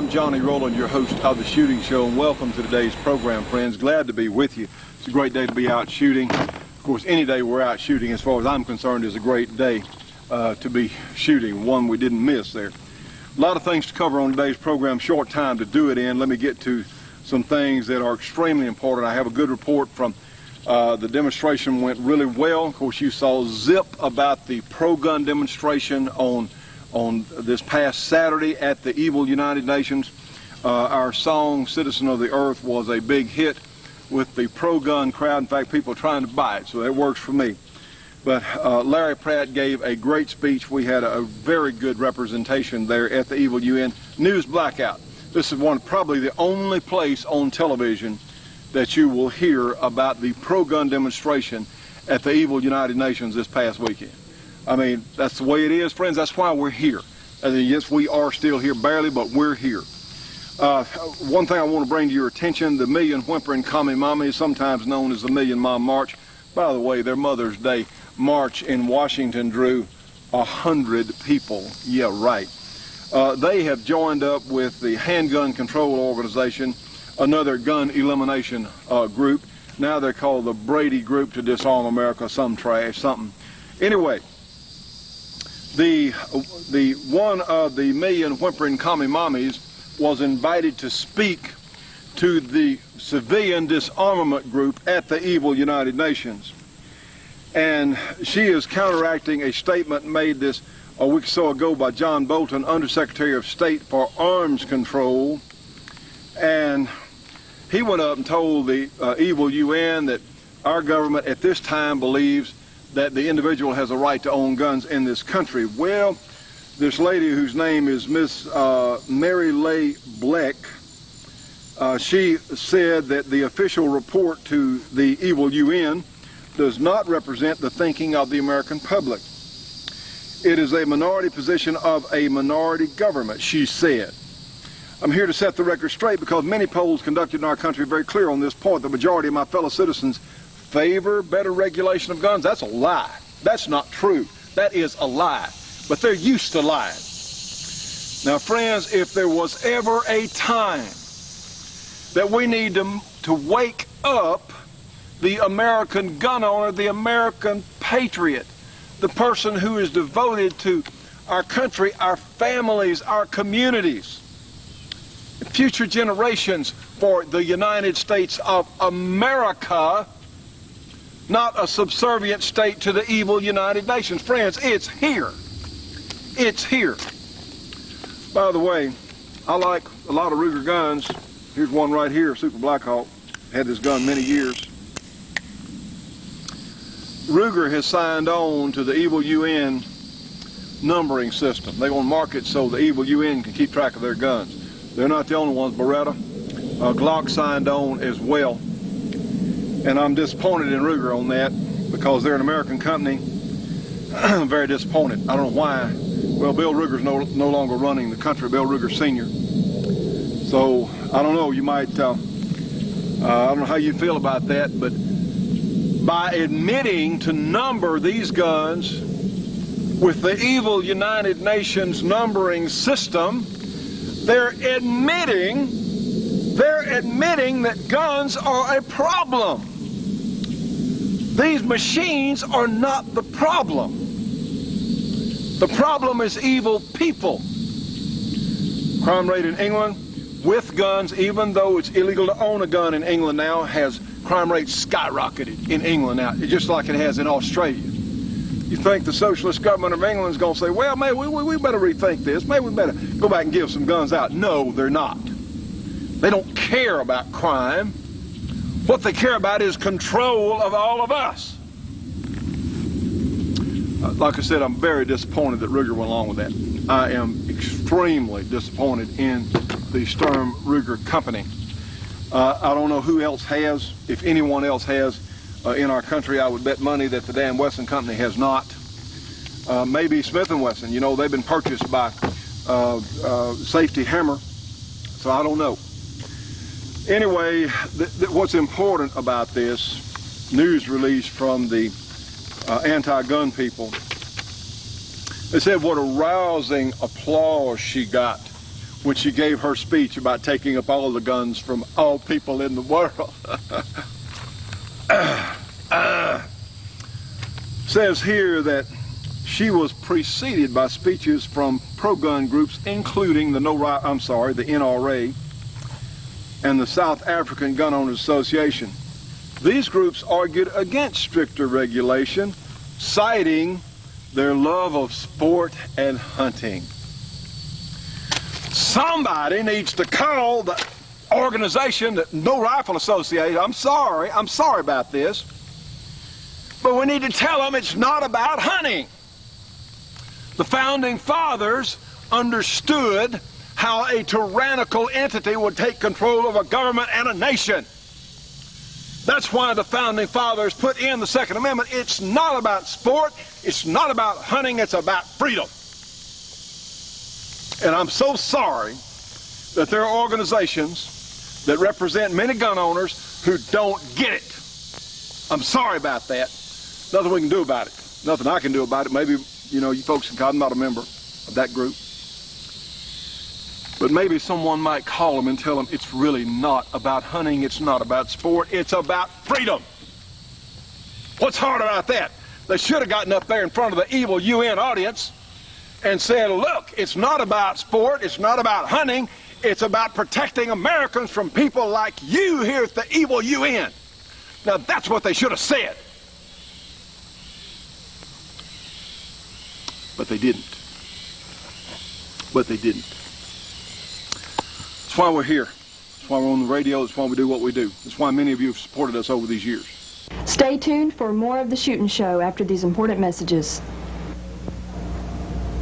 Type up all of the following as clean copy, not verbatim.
I'm Johnny Rowland, your host of The Shooting Show, and welcome to today's program, friends. Glad to be with you. It's a great day to be out shooting. Of course, any day we're out shooting, as far as I'm concerned, is a great day to be shooting, one we didn't miss there. A lot of things to cover on today's program, short time to do it in. Let me get to some things that are extremely important. I have a good report from the demonstration went really well. Of course, you saw zip about the pro-gun demonstration on this past Saturday at the evil United Nations. Our song, Citizen of the Earth, was a big hit with the pro-gun crowd. In fact, people trying to buy it, so that works for me. But Larry Pratt gave a great speech. We had a very good representation there at the evil UN. News blackout. This is probably the only place on television that you will hear about the pro-gun demonstration at the evil United Nations this past weekend. I mean, that's the way it is, friends. That's why we're here. Yes, we are still here, barely, but we're here. One thing I want to bring to your attention, the Million Whimpering Commie Mommies, sometimes known as the Million Mom March. By the way, their Mother's Day march in Washington drew 100 people. Yeah, right. They have joined up with the Handgun Control Organization, another gun elimination group. Now they're called the Brady Group to Disarm America, some trash, something. Anyway, the one of the Million Whimpering Commie Mommies was invited to speak to the civilian disarmament group at the evil United Nations. And she is counteracting a statement made this a week or so ago by John Bolton, Undersecretary of State for Arms Control. And he went up and told the evil UN that our government at this time believes that the individual has a right to own guns in this country. Well, this lady whose name is Miss Mary Leigh Bleck, she said that the official report to the evil UN does not represent the thinking of the American public. It is a minority position of a minority government, she said. I'm here to set the record straight because many polls conducted in our country are very clear on this point. The majority of my fellow citizens favor better regulation of guns. That's a lie. That's not true. That is a lie. But they're used to lying. Now, friends, if there was ever a time that we need to wake up the American gun owner, the American patriot, the person who is devoted to our country, our families, our communities, future generations, for the United States of America, not a subservient state to the evil United Nations. Friends, it's here. It's here. By the way, I like a lot of Ruger guns. Here's one right here, Super Blackhawk. Had this gun many years. Ruger has signed on to the evil UN numbering system. They're going to mark it so the evil UN can keep track of their guns. They're not the only ones. Beretta, Glock signed on as well. And I'm disappointed in Ruger on that because they're an American company. I'm very disappointed. I don't know why. Well, Bill Ruger's no longer running the country, Bill Ruger Sr. So, I don't know, you might, I don't know how you feel about that, but by admitting to number these guns with the evil United Nations numbering system, they're admitting that guns are a problem. These machines are not the problem. The problem is evil people. Crime rate in England with guns, even though it's illegal to own a gun in England now, has crime rate skyrocketed in England now, just like it has in Australia. You think the socialist government of England is going to say, well, maybe we better rethink this. Maybe we better go back and give some guns out. No, they're not. They don't care about crime. What they care about is control of all of us. Like I said, I'm very disappointed that Ruger went along with that. I am extremely disappointed in the Sturm Ruger company. I don't know who else has, if anyone else has in our country. I would bet money that the Dan Wesson company has not. Maybe Smith & Wesson. You know, they've been purchased by Safety Hammer, so I don't know. Anyway, what's important about this news release from the anti-gun people, they said what a rousing applause she got when she gave her speech about taking up all the guns from all people in the world. Says here that she was preceded by speeches from pro-gun groups, including the NRA and the South African Gun Owners Association. These groups argued against stricter regulation, citing their love of sport and hunting. Somebody needs to call the organization, the No Rifle Association. I'm sorry about this, but we need to tell them it's not about hunting. The founding fathers understood how a tyrannical entity would take control of a government and a nation. That's why the founding fathers put in the Second Amendment. It's not about sport, it's not about hunting, it's about freedom. And I'm so sorry that there are organizations that represent many gun owners who don't get it. I'm sorry about that. Nothing we can do about it. Nothing I can do about it. Maybe, you folks can call. I'm not a member of that group. But maybe someone might call them and tell them it's really not about hunting, it's not about sport, it's about freedom. What's hard about that? They should have gotten up there in front of the evil UN audience and said, look, it's not about sport, it's not about hunting, it's about protecting Americans from people like you here at the evil UN. Now that's what they should have said. But they didn't. That's why we're here. That's why we're on the radio. That's why we do what we do. That's why many of you have supported us over these years. Stay tuned for more of The Shootin' Show after these important messages.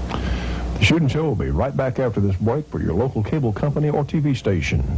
The Shootin' Show will be right back after this break for your local cable company or TV station.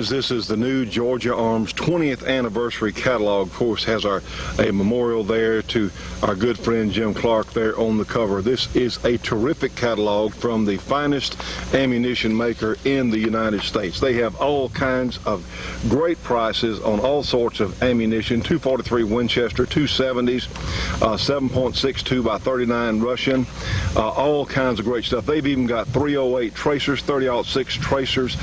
This is the new Georgia Arms 20th anniversary catalog. Of course, has a memorial there to our good friend Jim Clark there on the cover. This is a terrific catalog from the finest ammunition maker in the United States. They have all kinds of great prices on all sorts of ammunition: 243 Winchester, 270s, 7.62 by 39 Russian, all kinds of great stuff. They've even got 308 tracers, 30-06 tracers,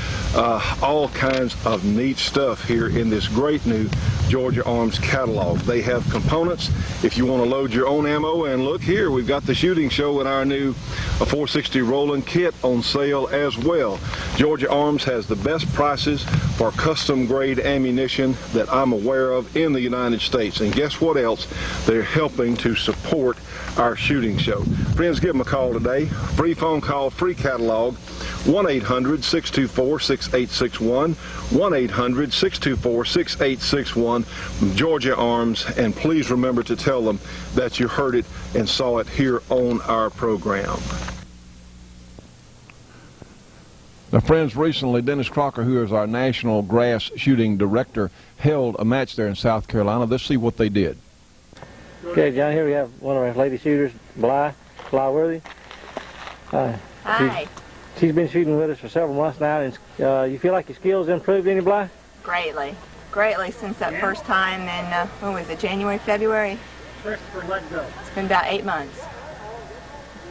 all kinds of neat stuff here in this great new Georgia Arms catalog. They have components if you want to load your own ammo, and look here, we've got the Shooting Show and our new 460 Rowland kit on sale as well. Georgia Arms has the best prices for custom grade ammunition that I'm aware of in the United States, and guess what else? They're helping to support our Shooting Show. Friends, give them a call today. Free phone call, free catalog, 1-800-624-6861, 1-800-624-6861, Georgia Arms, and please remember to tell them that you heard it and saw it here on our program. Now, friends, recently Dennis Crocker, who is our National Grass Shooting Director, held a match there in South Carolina. Let's see what they did. Okay, John, here we have one of our lady shooters, Bly Worthy. Hi. She's been shooting with us for several months now, and you feel like your skills improved any, Bly? Greatly since that first time in, when was it, January, February? It's been about 8 months.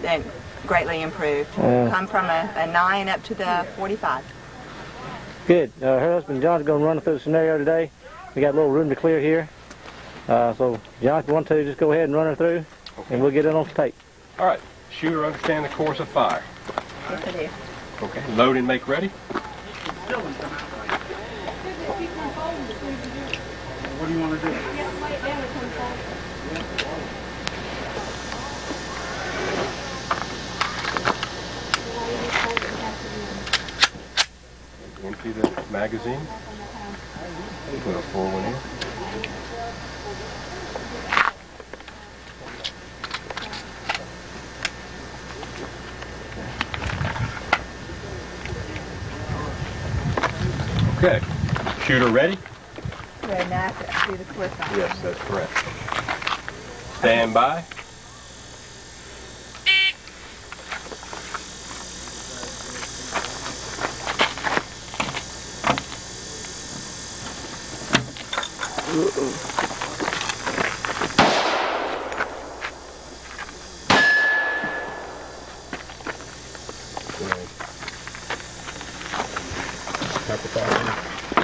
Then greatly improved. Come from a 9 up to the 45. Good. Her husband John's going to run through the scenario today. We got a little room to clear here. So, John, if you want to, just go ahead and run her through, and we'll get it on tape. All right. Shooter, understand the course of fire. Yes, I do. Okay. Load and make ready. What do you want to do? Empty the magazine. Put a full one in. Okay. Shooter ready? Ready now to do the course fire. Yes, that's correct. Stand by.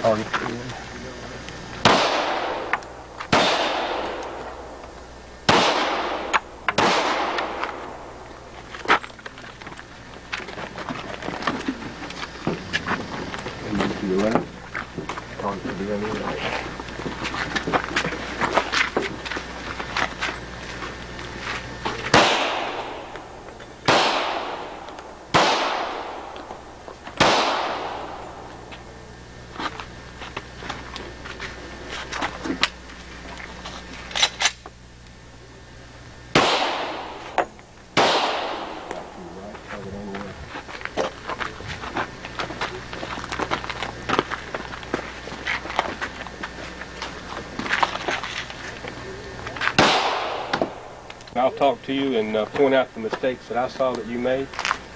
Target. And move to your left. Target to be on your right. I'll talk to you and point out the mistakes that I saw that you made,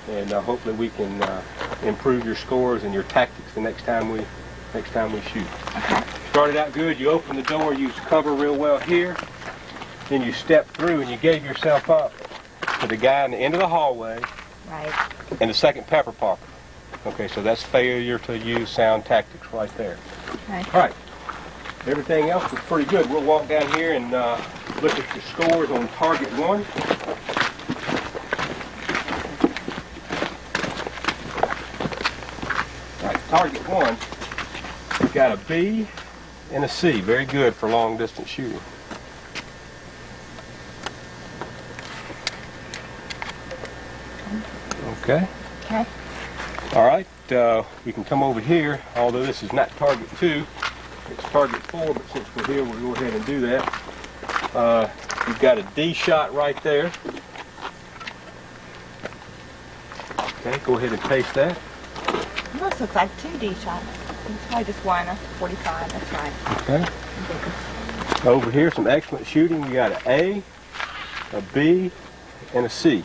and hopefully we can improve your scores and your tactics the next time we shoot. Okay. Started out good. You opened the door, used cover real well here. Then you stepped through and you gave yourself up to the guy in the end of the hallway Right. and the second pepper popper. Okay, so that's failure to use sound tactics right there. Okay. All right. Everything else was pretty good. We'll walk down here and look at your scores on target 1. All right, target 1, you got a B and a C. Very good for long distance shooting. Okay. Okay. All right, we can come over here, although this is not target 2, it's target 4, but since we're here, we'll go ahead and do that. You've got a D shot right there. Okay, go ahead and paste that. This looks like 2 D shots. It's probably just one, a 45, that's right. Okay. Over here, some excellent shooting. You got an A, B, and a C.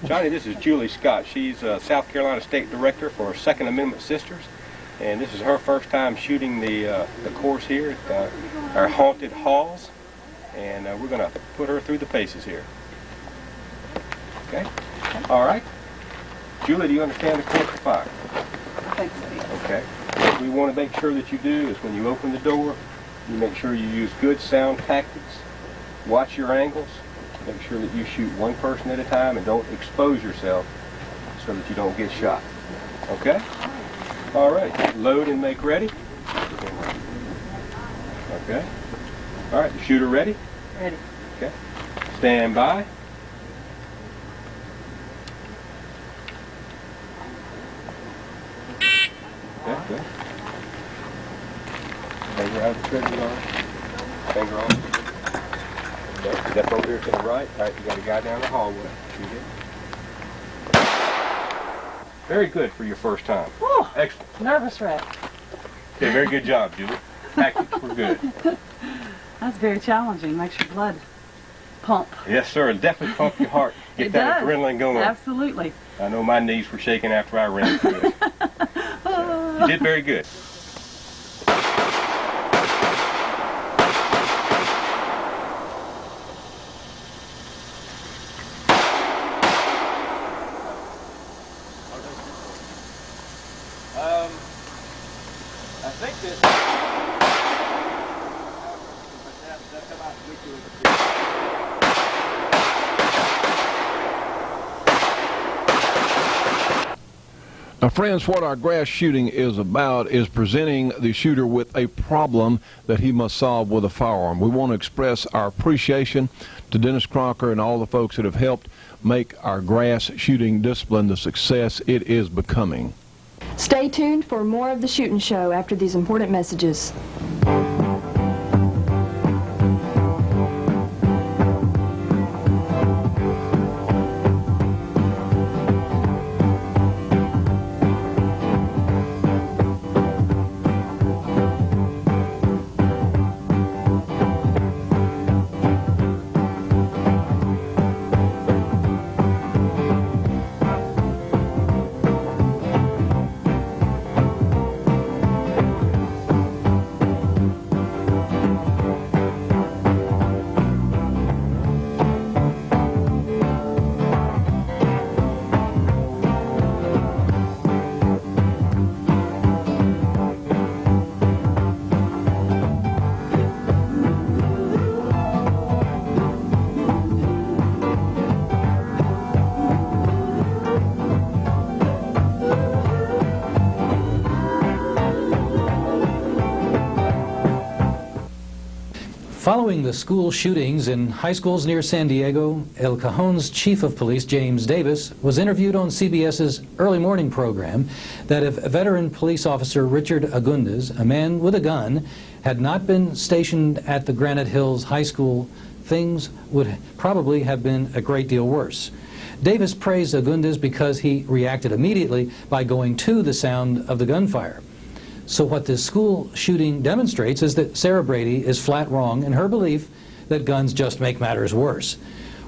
Johnny, this is Julie Scott. She's South Carolina State Director for Second Amendment Sisters, and this is her first time shooting the course here at our haunted halls, and we're going to put her through the paces here. Okay? All right. Julie, do you understand the course of fire? I think so, yes. Okay. What we want to make sure that you do is when you open the door, you make sure you use good sound tactics, watch your angles, make sure that you shoot one person at a time and don't expose yourself so that you don't get shot. Okay? All right. Load and make ready. Okay. All right. The shooter ready? Ready. Okay. Stand by. Okay, good. Finger out of the trigger on. Finger on. Okay, step over here to the right. All right, you got a guy down the hallway. Shoot it. Very good for your first time. Whew, Excellent. nervous wreck. Okay, very good job, Julie. Tactics were good. That's very challenging. Makes your blood pump. Yes, sir. It'll definitely pump your heart. Get It that does. adrenaline going. Absolutely. I know my knees were shaking after I ran through it. You did very good. I think that Now, friends, what our grass shooting is about is presenting the shooter with a problem that he must solve with a firearm. We want to express our appreciation to Dennis Crocker and all the folks that have helped make our grass shooting discipline the success it is becoming. Stay tuned for more of the Shootin' Show after these important messages. Following the school shootings in high schools near San Diego, El Cajon's chief of police, James Davis, was interviewed on CBS's early morning program that if veteran police officer Richard Agundez, a man with a gun, had not been stationed at the Granite Hills High School, things would probably have been a great deal worse. Davis praised Agundez because he reacted immediately by going to the sound of the gunfire. So what this school shooting demonstrates is that Sarah Brady is flat wrong in her belief that guns just make matters worse.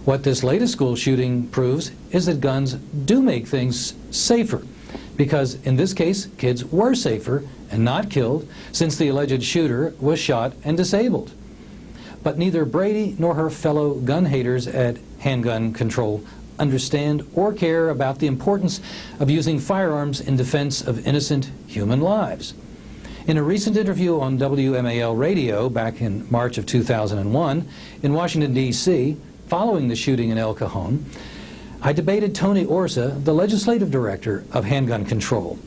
What this latest school shooting proves is that guns do make things safer, because in this case, kids were safer and not killed since the alleged shooter was shot and disabled. But neither Brady nor her fellow gun haters at Handgun Control understand or care about the importance of using firearms in defense of innocent human lives. In a recent interview on WMAL radio back in March of 2001 in Washington, D.C., following the shooting in El Cajon, I debated Tony Orza, the legislative director of Handgun Control.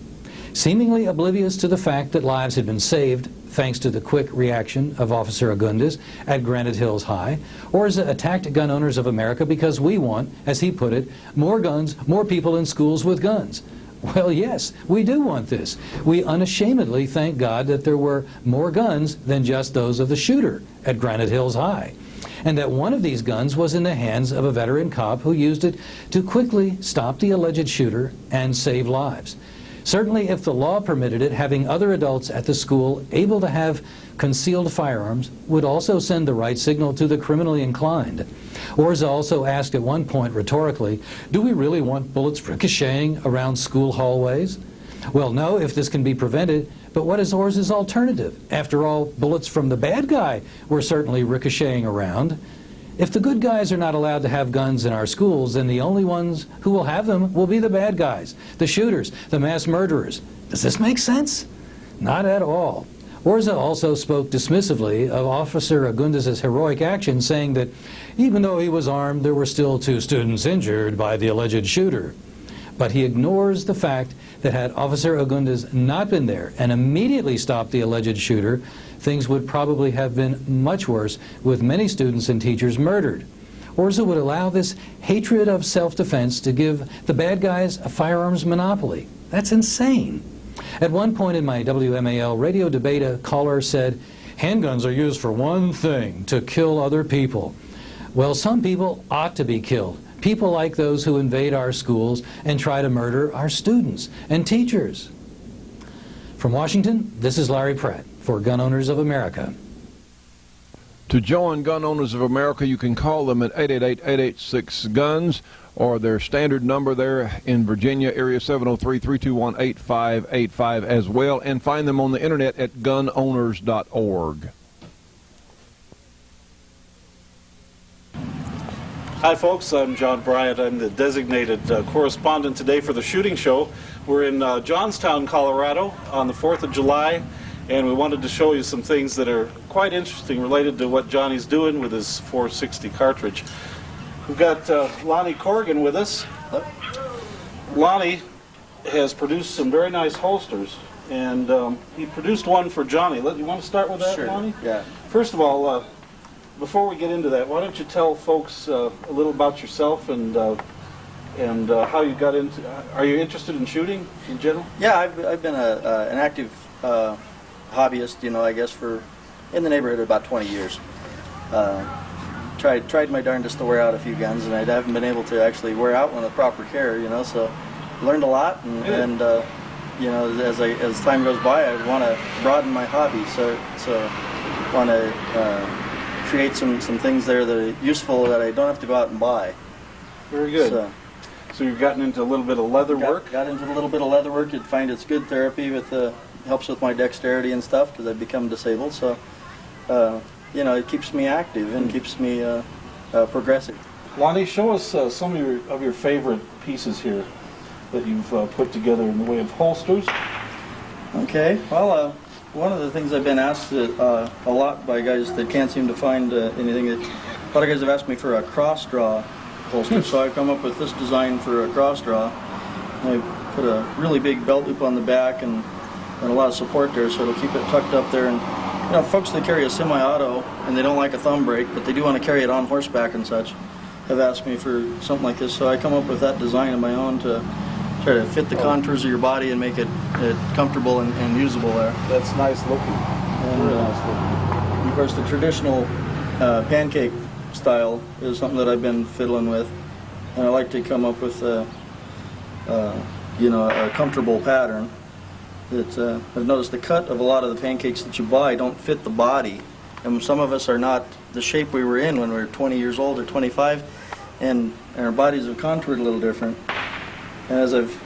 Seemingly oblivious to the fact that lives had been saved thanks to the quick reaction of Officer Agundez at Granite Hills High, Orza attacked gun owners of America because we want, as he put it, more guns, more people in schools with guns. Well, yes, we do want this. We unashamedly thank God that there were more guns than just those of the shooter at Granite Hills High, and that one of these guns was in the hands of a veteran cop who used it to quickly stop the alleged shooter and save lives. Certainly, if the law permitted it, having other adults at the school able to have concealed firearms would also send the right signal to the criminally inclined. Orza also asked at one point rhetorically, do we really want bullets ricocheting around school hallways? Well, no, if this can be prevented, but what is Orza's alternative? After all, bullets from the bad guy were certainly ricocheting around. If the good guys are not allowed to have guns in our schools, then the only ones who will have them will be the bad guys, the shooters, the mass murderers. Does this make sense? Not at all. Orza also spoke dismissively of Officer Agundez's heroic action, saying that even though he was armed, there were still 2 students injured by the alleged shooter. But he ignores the fact that had Officer Agundez not been there and immediately stopped the alleged shooter, things would probably have been much worse, with many students and teachers murdered. Orza would allow this hatred of self-defense to give the bad guys a firearms monopoly. That's insane. At one point in my WMAL radio debate, a caller said, handguns are used for one thing, to kill other people. Well, some people ought to be killed. People like those who invade our schools and try to murder our students and teachers. From Washington, this is Larry Pratt for Gun Owners of America. To join Gun Owners of America, you can call them at 888-886-GUNS, or their standard number there in Virginia, area 703-321-8585 as well, and find them on the internet at gunowners.org. Hi folks, I'm John Bryant. I'm the designated correspondent today for the shooting show. We're in Johnstown, Colorado on the 4th of July, and we wanted to show you some things that are quite interesting related to what Johnny's doing with his 460 cartridge. We've got Lonnie Corrigan with us. Lonnie has produced some very nice holsters, and he produced one for Johnny. You want to start with that, Sure. Lonnie? Yeah. First of all, before we get into that, why don't you tell folks a little about yourself and how you got into? Are you interested in shooting in general? Yeah, I've been an active hobbyist, you know, I guess for in the neighborhood about 20 years. Tried my darndest to wear out a few guns, and I haven't been able to actually wear out one with proper care, you know. So learned a lot, and you know, as time goes by, I want to broaden my hobby. So want to create some things there that are useful that I don't have to go out and buy. Very good. So you've gotten into a little bit of leather work? Got into a little bit of leather work. You'd find it's good therapy with helps with my dexterity and stuff because I've become disabled. So you know, it keeps me active and keeps me progressive. Lonnie, show us some of your favorite pieces here that you've put together in the way of holsters. Okay. Well, one of the things I've been asked a lot by guys that can't seem to find anything. A lot of guys have asked me for a cross draw holster, so I've come up with this design for a cross draw. I put a really big belt loop on the back and a lot of support there, so it'll keep it tucked up there. And you know, folks that carry a semi-auto and they don't like a thumb brake, but they do want to carry it on horseback and such, have asked me for something like this. So I come up with that design of my own to try to fit the contours of your body and make it comfortable and usable there. That's nice looking. And, very nice looking. Of course, the traditional pancake style is something that I've been fiddling with, and I like to come up with you know, a comfortable pattern. That I've noticed the cut of a lot of the pancakes that you buy don't fit the body, and some of us are not the shape we were in when we were 20 years old or 25, and our bodies have contoured a little different. And as I've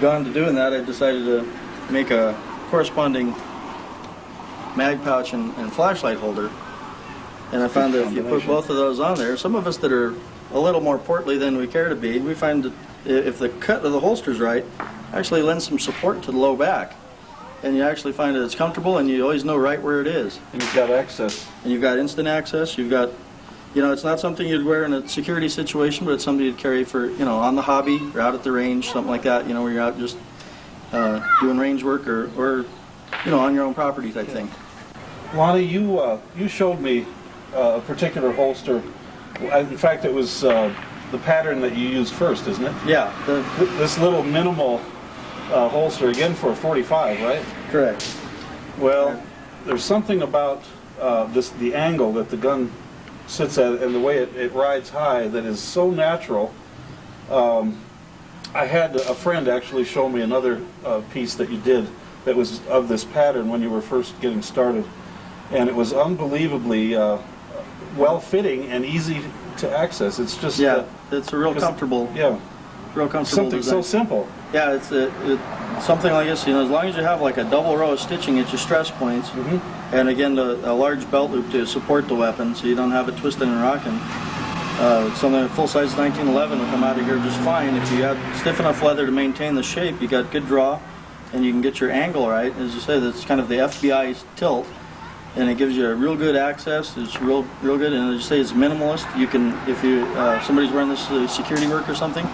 gone to doing that, I've decided to make a corresponding mag pouch and flashlight holder. And I found that if you put both of those on there, some of us that are a little more portly than we care to be, we find that if the cut of the holster's right, actually lends some support to the low back. And you actually find that it's comfortable and you always know right where it is. And you've got access. And you've got instant access. You've got, you know, it's not something you'd wear in a security situation, but it's something you'd carry for, you know, on the hobby or out at the range, something like that, you know, where you're out just doing range work or you know, on your own property type thing. Lonnie, you showed me a particular holster. In fact, it was the pattern that you used first, isn't it? Yeah. This little minimal holster, again for a 45, right? Correct. Well, there's something about the angle that the gun sits at and the way it rides high that is so natural. I had a friend actually show me another piece that you did that was of this pattern when you were first getting started, and it was unbelievably well-fitting and easy to access. It's just it's a real comfortable. Yeah, real comfortable. Something design. so simple. Yeah, it's something like this. You know, as long as you have like a double row of stitching at your stress points, and again a large belt loop to support the weapon, so you don't have it twisting and rocking. Something that full-size 1911 will come out of here just fine. If you have stiff enough leather to maintain the shape, you got good draw, and you can get your angle right. As you say, that's kind of the FBI tilt, and it gives you a real good access. It's real good, and as you say, it's minimalist. You can, if you somebody's wearing this security work or something,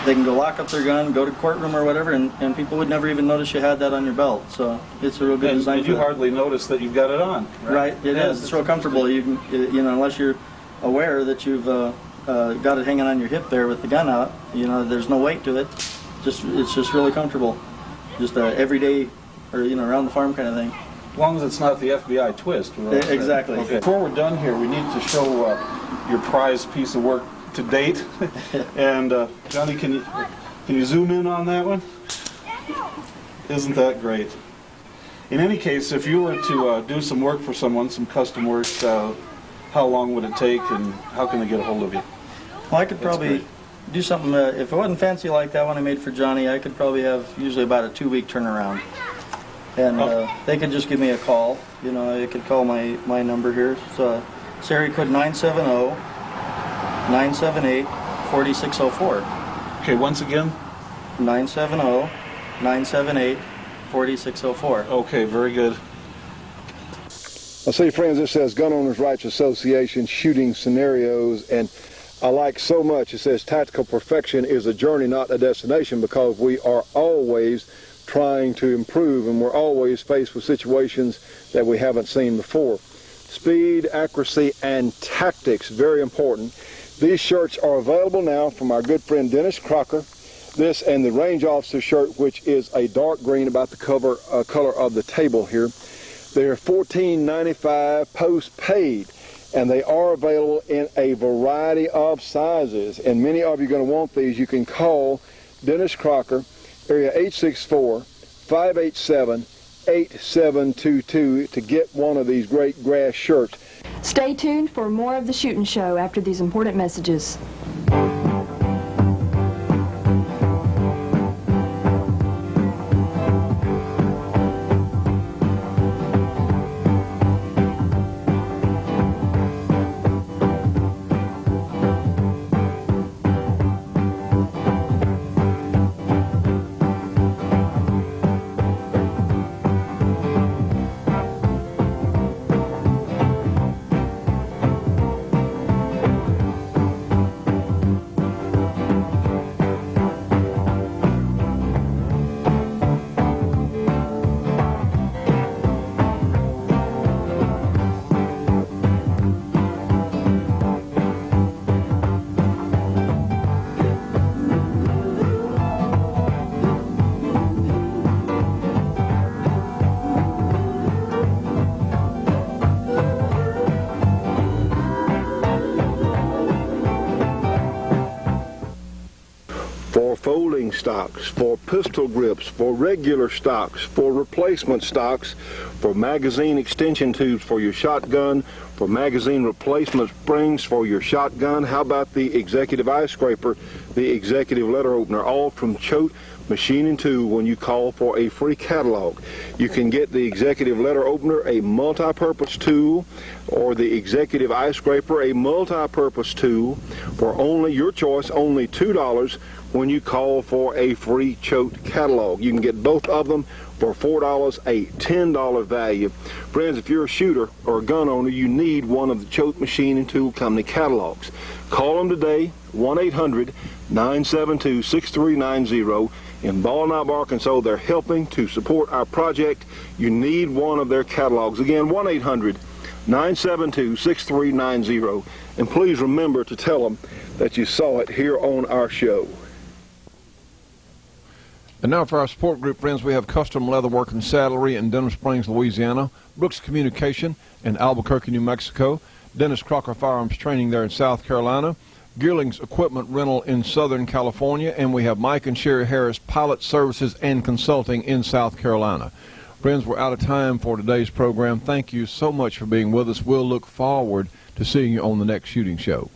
they can go lock up their gun, go to courtroom or whatever, and people would never even notice you had that on your belt. So it's a real good design. And you hardly notice that you've got it on. Right, it is. It's real comfortable. You can, you know, unless you're aware that you've got it hanging on your hip there with the gun out, you know, there's no weight to it. It's just really comfortable. Just everyday, or you know, around the farm kind of thing. As long as it's not the FBI twist. Exactly. Okay. Before we're done here, we need to show your prized piece of work to date. And Johnny, can you zoom in on that one? Isn't that great? In any case, if you were to do some work for someone, some custom work, how long would it take, and how can they get a hold of you? Well, I could probably do something. If it wasn't fancy like that one I made for Johnny, I could probably have usually about a 2-week turnaround. And they could just give me a call. You know, I could call my number here. It's area code 970-978-4604. Okay, once again? 970-978-4604. Okay, very good. I see, friends, this says Gun Owners Rights Association Shooting Scenarios, and I like so much. It says tactical perfection is a journey, not a destination, because we are always trying to improve, and we're always faced with situations that we haven't seen before. Speed, accuracy, and tactics, very important. These shirts are available now from our good friend Dennis Crocker. This and the Range Officer shirt, which is a dark green, about the color of the table here. They're $14.95 post-paid, and they are available in a variety of sizes. And many of you are going to want these. You can call Dennis Crocker, area 864-587-8722 to get one of these great grass shirts. Stay tuned for more of the Shootin' Show after these important messages. For folding stocks, for pistol grips, for regular stocks, for replacement stocks, for magazine extension tubes for your shotgun, for magazine replacement springs for your shotgun. How about the Executive Eye Scraper, the Executive Letter Opener, all from Choate Machine & Tool when you call for a free catalog. You can get the Executive Letter Opener, a multi-purpose tool, or the Executive Eye Scraper, a multi-purpose tool, for only your choice, only $2 when you call for a free Choate catalog. You can get both of them for $4, a $10 value. Friends, if you're a shooter or a gun owner, you need one of the Choate Machine & Tool Company catalogs. Call them today, 1-800-972-6390. In Ball Knot, Arkansas, they're helping to support our project. You need one of their catalogs. Again, 1-800-972-6390. And please remember to tell them that you saw it here on our show. And now for our support group, friends, we have Custom Leatherwork and Saddlery in Denham Springs, Louisiana, Brooks Communication in Albuquerque, New Mexico, Dennis Crocker Firearms Training there in South Carolina, Gearling's Equipment Rental in Southern California, and we have Mike and Sherry Harris Pilot Services and Consulting in South Carolina. Friends, we're out of time for today's program. Thank you so much for being with us. We'll look forward to seeing you on the next shooting show.